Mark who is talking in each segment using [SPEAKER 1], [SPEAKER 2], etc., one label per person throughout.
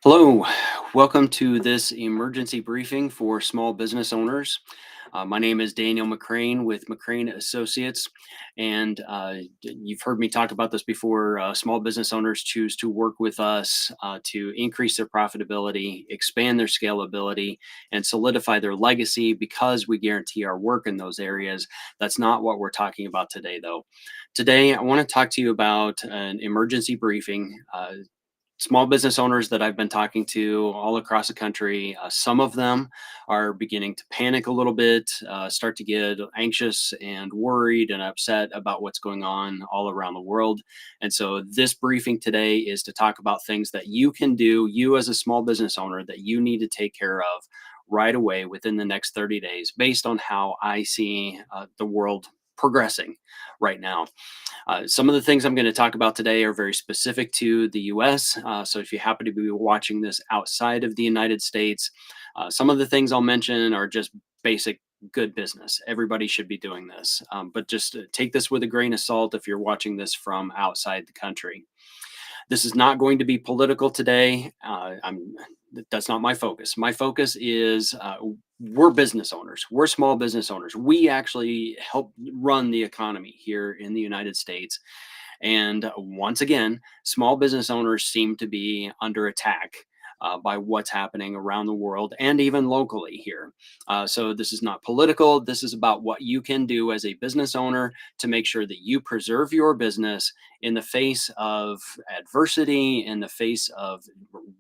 [SPEAKER 1] Hello, welcome to this emergency briefing for small business owners. My name is Daniel McCrane with McCrane Associates, and you've heard me talk about this before. Small business owners choose to work with us to increase their profitability, expand their scalability, and solidify their legacy because we guarantee our work in those areas. That's not what we're talking about today, though. Today, I want to talk to you about an emergency briefing. Small business owners that I've been talking to all across the country, some of them are beginning to panic a little bit, start to get anxious and worried and upset about what's going on all around the world. And so, this briefing today is to talk about things that you can do, you as a small business owner, that you need to take care of right away within the next 30 days, based on how I see the world progressing right now. Some of the things I'm going to talk about today are very specific to the US. So if you happen to be watching this outside of the United States, some of the things I'll mention are just basic good business. Everybody should be doing this. But just take this with a grain of salt if you're watching this from outside the country. This is not going to be political today. That's not my focus. My focus is we're business owners. We're small business owners. We actually help run the economy here in the United States. And once again, small business owners seem to be under attack by what's happening around the world and even locally here. So, this is not political. This is about what you can do as a business owner to make sure that you preserve your business in the face of adversity, in the face of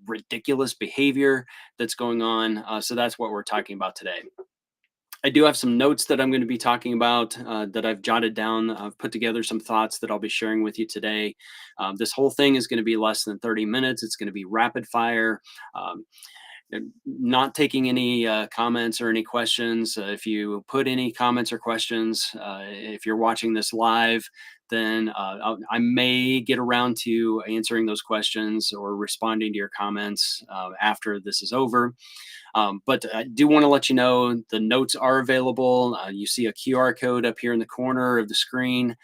[SPEAKER 1] ridiculous behavior that's going on. So, that's what we're talking about today. I do have some notes that I'm going to be talking about that I've jotted down. I've put together some thoughts that I'll be sharing with you today. This whole thing is going to be less than 30 minutes. It's going to be rapid fire. Um, and not taking any comments or any questions. If you put any comments or questions, if you're watching this live, then I may get around to answering those questions or responding to your comments after this is over. But I do want to let you know the notes are available. You see a QR code up here in the corner of the screen.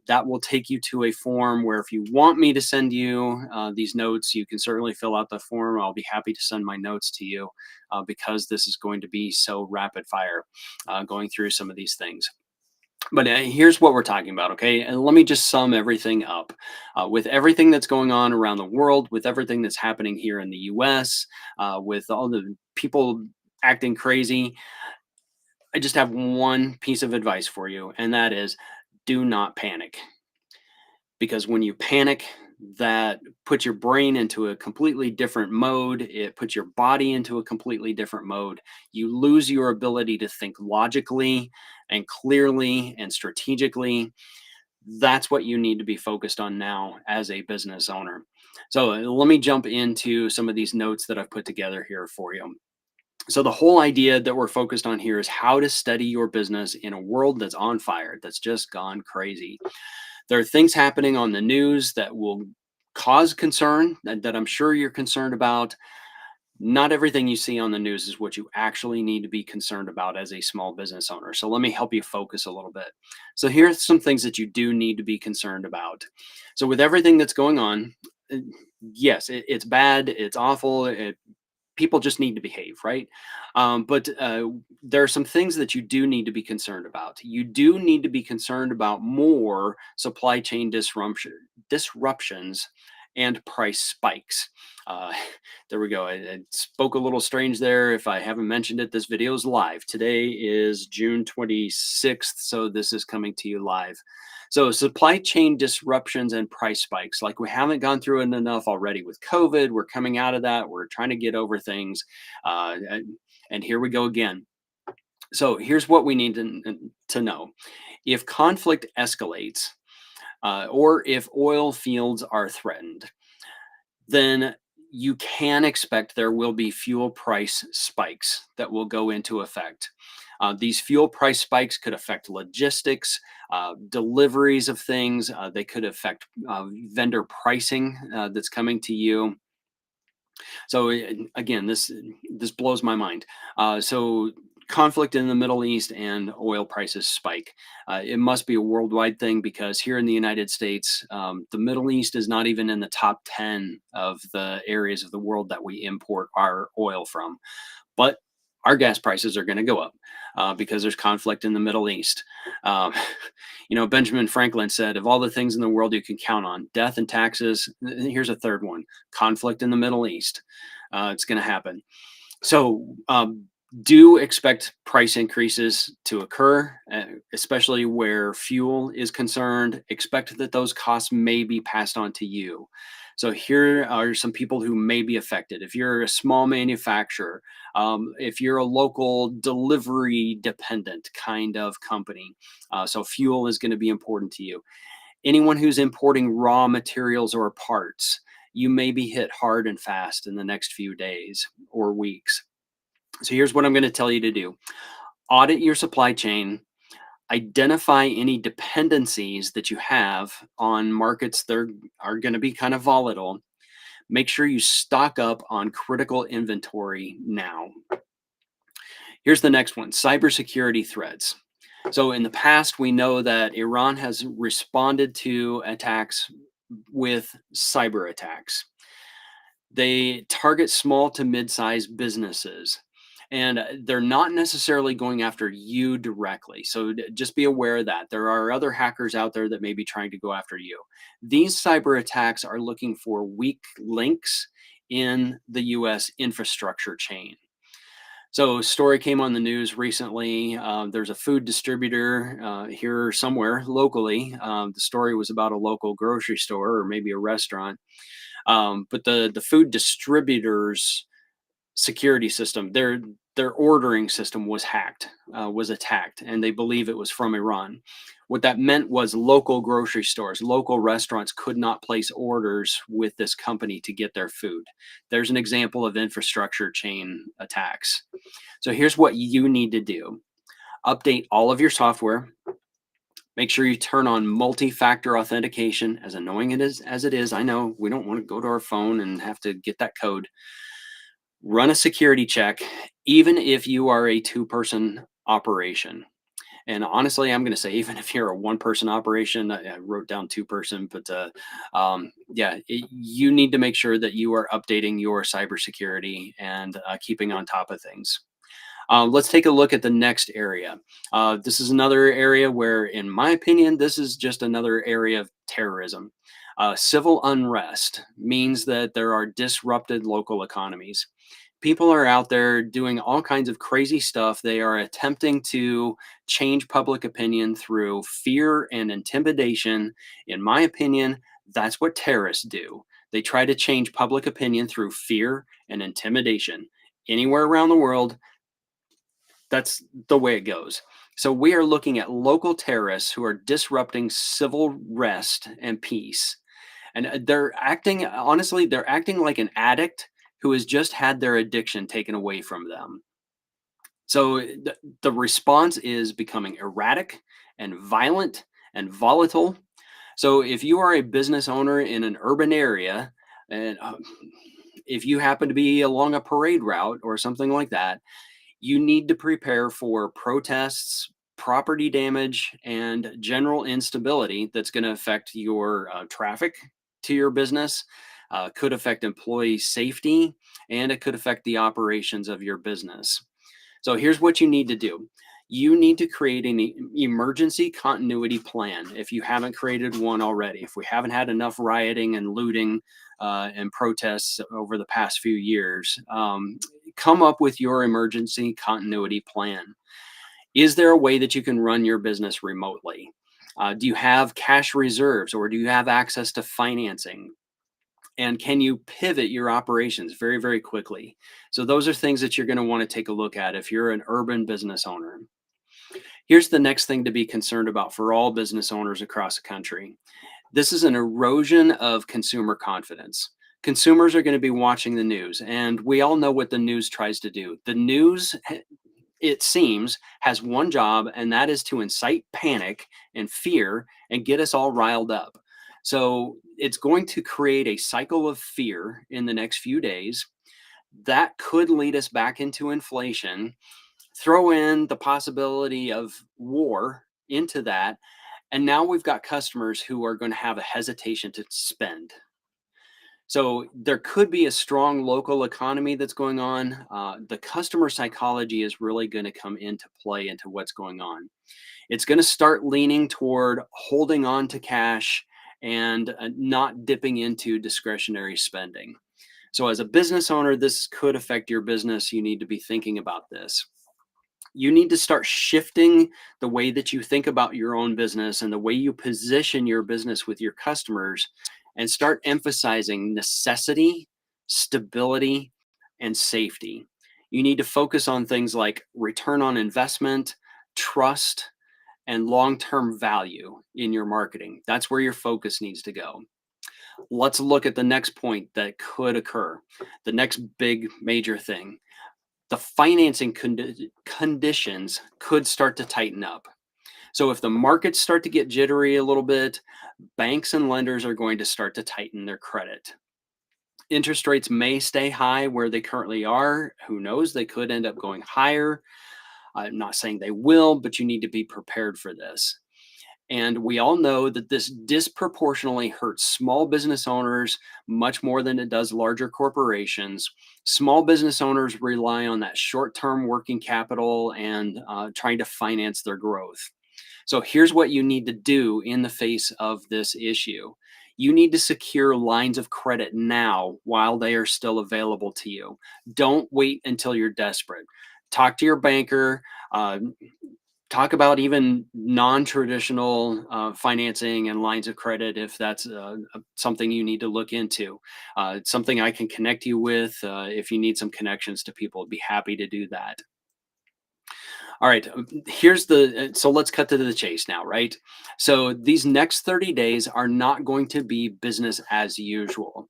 [SPEAKER 1] That will take you to a form where if you want me to send you these notes, you can certainly fill out the form. I'll be happy to send my notes to you because this is going to be so rapid fire going through some of these things. But here's what we're talking about, okay? And let me just sum everything up. With everything that's going on around the world, with everything that's happening here in the US, with all the people acting crazy, I just have one piece of advice for you, and that is do not panic. Because when you panic, that puts your brain into a completely different mode. It puts your body into a completely different mode. You lose your ability to think logically and clearly and strategically. That's what you need to be focused on now as a business owner. So let me jump into some of these notes that I've put together here for you. So, the whole idea that we're focused on here is how to study your business in a world that's on fire, that's just gone crazy. There are things happening on the news that will cause concern that I'm sure you're concerned about. Not everything you see on the news is what you actually need to be concerned about as a small business owner. So let me help you focus a little bit. So here's some things that you do need to be concerned about. So with everything that's going on, uh, yes, it's bad, it's awful, people just need to behave, right? But there are some things that you do need to be concerned about. You do need to be concerned about more supply chain disruptions and price spikes. Uh, there we go. I spoke a little strange there. If I haven't mentioned it, this video is live. Today is June 26th, so this is coming to you live. So, supply chain disruptions and price spikes, like we haven't gone through it enough already with COVID. We're coming out of that. We're trying to get over things. And here we go again. So, here's what we need to know. If conflict escalates, or if oil fields are threatened, then you can expect there will be fuel price spikes that will go into effect. These fuel price spikes could affect logistics, deliveries of things. They could affect vendor pricing that's coming to you. So again, this blows my mind. So conflict in the Middle East and oil prices spike. It must be a worldwide thing because here in the United States, the Middle East is not even in the top 10 of the areas of the world that we import our oil from. But our gas prices are going to go up because there's conflict in the Middle East. Um, Benjamin Franklin said, of all the things in the world you can count on, death and taxes, here's a third one: conflict in the Middle East. It's going to happen. So do expect price increases to occur, especially where fuel is concerned. Expect that those costs may be passed on to you. So here are some people who may be affected. If you're a small manufacturer, if you're a local delivery dependent kind of company, so fuel is going to be important to you. Anyone who's importing raw materials or parts, you may be hit hard and fast in the next few days or weeks. So here's what I'm going to tell you to do: audit your supply chain, identify any dependencies that you have on markets that are going to be kind of volatile. Make sure you stock up on critical inventory now. Here's the next one: cybersecurity threats. So, in the past, we know that Iran has responded to attacks with cyber attacks. They target small to mid-sized businesses, and they're not necessarily going after you directly. So just be aware of that there are other hackers out there that may be trying to go after you. These cyber attacks are looking for weak links in the US infrastructure chain. So, a story came on the news recently. There's a food distributor here somewhere locally. The story was about a local grocery store or maybe a restaurant, but the food distributors security system, their ordering system was hacked, was attacked, and they believe it was from Iran. What that meant was local grocery stores, local restaurants could not place orders with this company to get their food. There's an example of infrastructure chain attacks. So here's what you need to do: update all of your software. Make sure you turn on multi-factor authentication. As annoying it is as it is, I know we don't want to go to our phone and have to get that code. Run a security check, even if you are a two-person operation. And honestly, I'm going to say even if you're a one-person operation, I wrote down two-person, but yeah, you need to make sure that you are updating your cybersecurity and keeping on top of things. Let's take a look at the next area. This is another area where, in my opinion, this is just another area of terrorism. Civil unrest means that there are disrupted local economies. People are out there doing all kinds of crazy stuff. They are attempting to change public opinion through fear and intimidation. In my opinion, that's what terrorists do. They try to change public opinion through fear and intimidation. Anywhere around the world, that's the way it goes. So we are looking at local terrorists who are disrupting civil rest and peace. And they're acting, honestly, they're acting like an addict who has just had their addiction taken away from them. So the response is becoming erratic and violent and volatile. So if you are a business owner in an urban area, and if you happen to be along a parade route or something like that, you need to prepare for protests, property damage, and general instability that's going to affect your traffic to your business, could affect employee safety, and it could affect the operations of your business. So here's what you need to do: you need to create an emergency continuity plan if you haven't created one already. If we haven't had enough rioting and looting and protests over the past few years, come up with your emergency continuity plan. Is there a way that you can run your business remotely? Do you have cash reserves or do you have access to financing? And can you pivot your operations very, very quickly? So, those are things that you're going to want to take a look at if you're an urban business owner. Here's the next thing to be concerned about for all business owners across the country: this is an erosion of consumer confidence. Consumers are going to be watching the news, and we all know what the news tries to do. The news, it seems, has one job, and that is to incite panic and fear and get us all riled up. So it's going to create a cycle of fear in the next few days that could lead us back into inflation. Throw in the possibility of war into that, and now we've got customers who are going to have a hesitation to spend. So there could be a strong local economy that's going on. The customer psychology is really going to come into play into what's going on. It's going to start leaning toward holding on to cash and not dipping into discretionary spending. So, as a business owner, this could affect your business. You need to be thinking about this. You need to start shifting the way that you think about your own business and the way you position your business with your customers, and start emphasizing necessity, stability, and safety. You need to focus on things like return on investment, trust, and long term value in your marketing. That's where your focus needs to go. Let's look at the next point that could occur, the next big major thing. The financing conditions could start to tighten up. So, if the markets start to get jittery a little bit, banks and lenders are going to start to tighten their credit. Interest rates may stay high where they currently are. Who knows? They could end up going higher. I'm not saying they will, but you need to be prepared for this. And we all know that this disproportionately hurts small business owners much more than it does larger corporations. Small business owners rely on that short term working capital and trying to finance their growth. So here's what you need to do in the face of this issue. You need to secure lines of credit now while they are still available to you. Don't wait until you're desperate. Talk to your banker. Talk about even non-traditional financing and lines of credit if that's something you need to look into. It's something I can connect you with. If you need some connections to people, I'd be happy to do that. All right, here's so let's cut to the chase now, right? So these next 30 days are not going to be business as usual.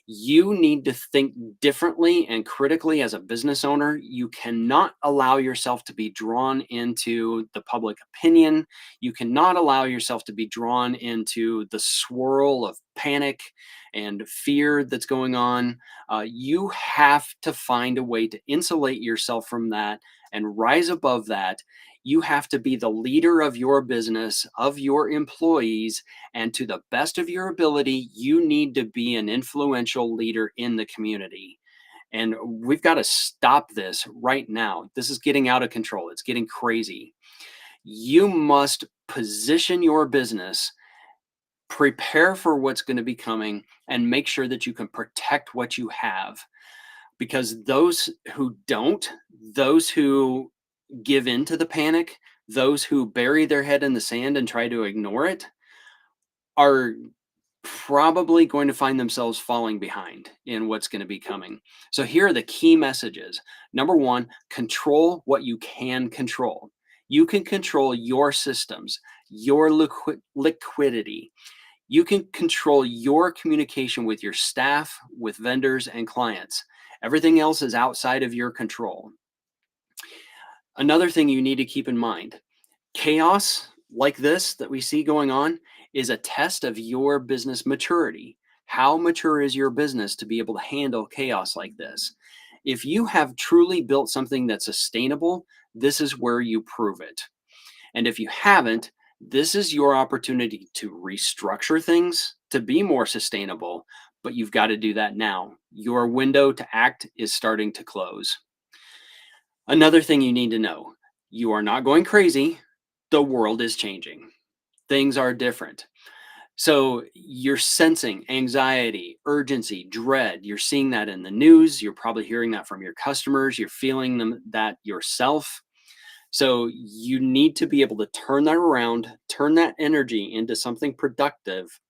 [SPEAKER 1] You need to think differently and critically as a business owner. You cannot allow yourself to be drawn into the public opinion. You cannot allow yourself to be drawn into the swirl of panic and fear that's going on. You have to find a way to insulate yourself from that and rise above that. You have to be the leader of your business, of your employees, and to the best of your ability, you need to be an influential leader in the community. And we've got to stop this right now. This is getting out of control. It's getting crazy. You must position your business, prepare for what's going to be coming, and make sure that you can protect what you have. Because those who don't, those who give in to the panic, those who bury their head in the sand and try to ignore it, are probably going to find themselves falling behind in what's going to be coming. So here are the key messages. Number one, control what you can control. You can control your systems, your liquidity. You can control your communication with your staff, with vendors, and clients. Everything else is outside of your control. Another thing you need to keep in mind, chaos like this that we see going on is a test of your business maturity. How mature is your business to be able to handle chaos like this? If you have truly built something that's sustainable, this is where you prove it. And if you haven't, this is your opportunity to restructure things to be more sustainable, but you've got to do that now. Your window to act is starting to close. Another thing you need to know, you are not going crazy. The world is changing. Things are different. So you're sensing anxiety, urgency, dread. You're seeing that in the news. You're probably hearing that from your customers. You're feeling that yourself. So you need to be able to turn that around, turn that energy into something productive,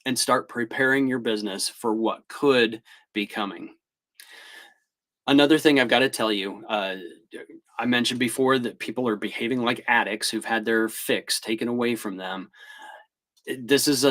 [SPEAKER 1] and start preparing your business for what could be coming. Another thing I've got to tell you, I mentioned before that people are behaving like addicts who've had their fix taken away from them. This is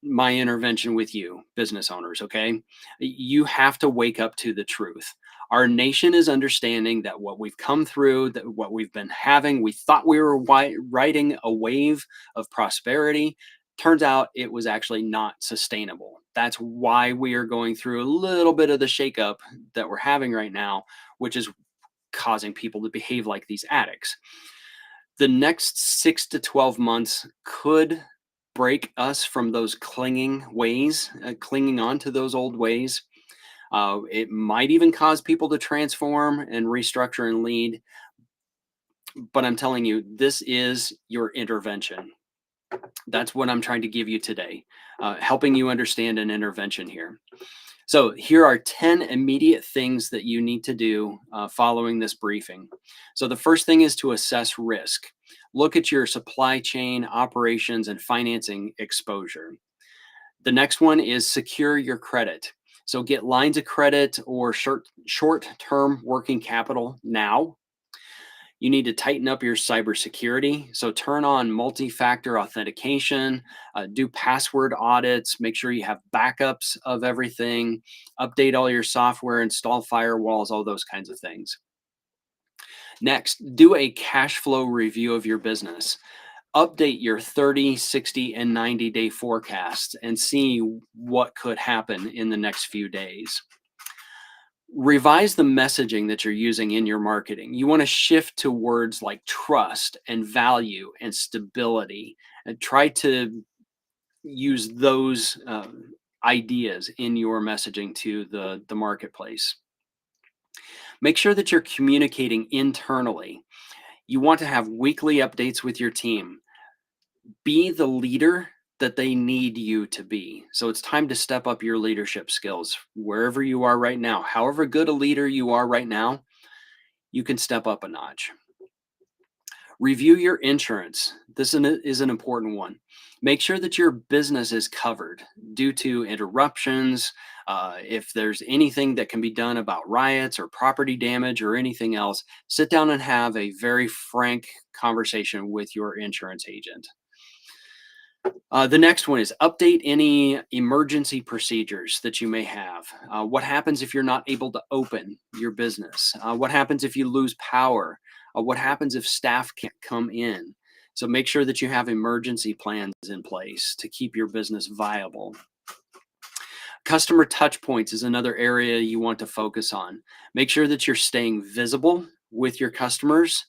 [SPEAKER 1] my intervention with you, business owners. Okay, you have to wake up to the truth. Our nation is understanding that what we've come through, that what we've been having, we thought we were riding a wave of prosperity. Turns out it was actually not sustainable. That's why we are going through a little bit of the shakeup that we're having right now, which is causing people to behave like these addicts. The next 6 to 12 months could break us from those clinging on to those old ways. It might even cause people to transform and restructure and lead. But I'm telling you, this is your intervention. That's what I'm trying to give you today, helping you understand an intervention here. So, here are 10 immediate things that you need to do following this briefing. So, the first thing is to assess risk. Look at your supply chain, operations, and financing exposure. The next one is secure your credit. So, get lines of credit or short term working capital now. You need to tighten up your cybersecurity. So turn on multi-factor authentication, do password audits, make sure you have backups of everything, update all your software, install firewalls, all those kinds of things. Next, do a cash flow review of your business. Update your 30, 60, and 90-day forecasts and see what could happen in the next few days. Revise the messaging that you're using in your marketing. You want to shift to words like trust and value and stability, and try to use those ideas in your messaging to the marketplace. Make sure that you're communicating internally. You want to have weekly updates with your team. Be the leader that they need you to be. So it's time to step up your leadership skills wherever you are right now. However good a leader you are right now, you can step up a notch. Review your insurance. This is an important one. Make sure that your business is covered due to interruptions. If there's anything that can be done about riots or property damage or anything else, sit down and have a very frank conversation with your insurance agent. The next one is update any emergency procedures that you may have. What happens if you're not able to open your business? What happens if you lose power? What happens if staff can't come in? So make sure that you have emergency plans in place to keep your business viable. Customer touch points is another area you want to focus on. Make sure that you're staying visible with your customers.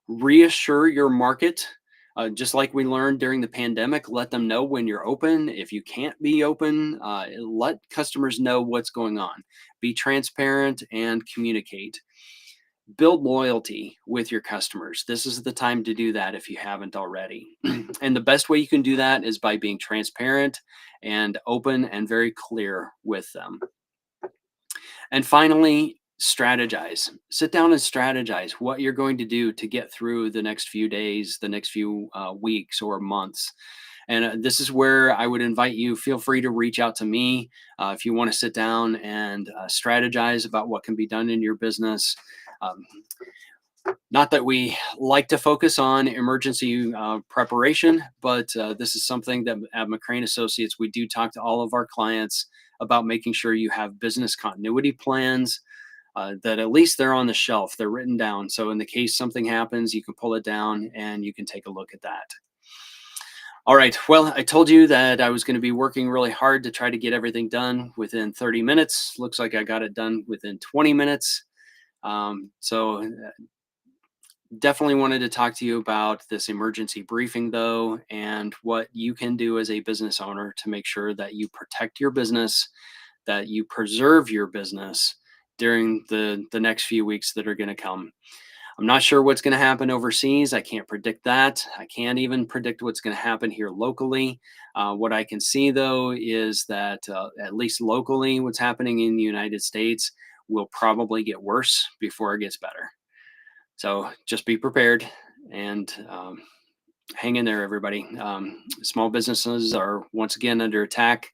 [SPEAKER 1] Reassure your market. Just like we learned during the pandemic, let them know when you're open. If you can't be open, let customers know what's going on. Be transparent and communicate. Build loyalty with your customers. This is the time to do that if you haven't already. And the best way you can do that is by being transparent and open and very clear with them. And finally, strategize. Sit down and strategize what you're going to do to get through the next few days, the next few weeks or months. And this is where I would invite you, feel free to reach out to me if you want to sit down and strategize about what can be done in your business. Um, Not that we like to focus on emergency preparation, but this is something that at McCrane Associates, we do talk to all of our clients about making sure you have business continuity plans, that at least they're on the shelf, they're written down. So in the case something happens, you can pull it down and you can take a look at that. All right. Well, I told you that I was going to be working really hard to try to get everything done within 30 minutes. Looks like I got it done within 20 minutes. So definitely wanted to talk to you about this emergency briefing, though, and what you can do as a business owner to make sure that you protect your business, that you preserve your business during the next few weeks that are going to come. I'm not sure what's going to happen overseas. I can't predict that. I can't even predict what's going to happen here locally. What I can see, though, is that at least locally, what's happening in the United States will probably get worse before it gets better. So just be prepared and hang in there, everybody. Small businesses are once again under attack.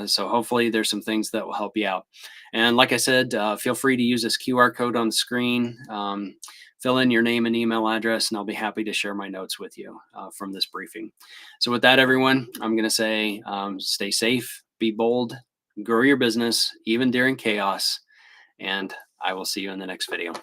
[SPEAKER 1] So hopefully there's some things that will help you out. And like I said, feel free to use this QR code on the screen. Fill in your name and email address, and I'll be happy to share my notes with you from this briefing. So with that, everyone, I'm going to say stay safe, be bold, grow your business, even during chaos, and I will see you in the next video.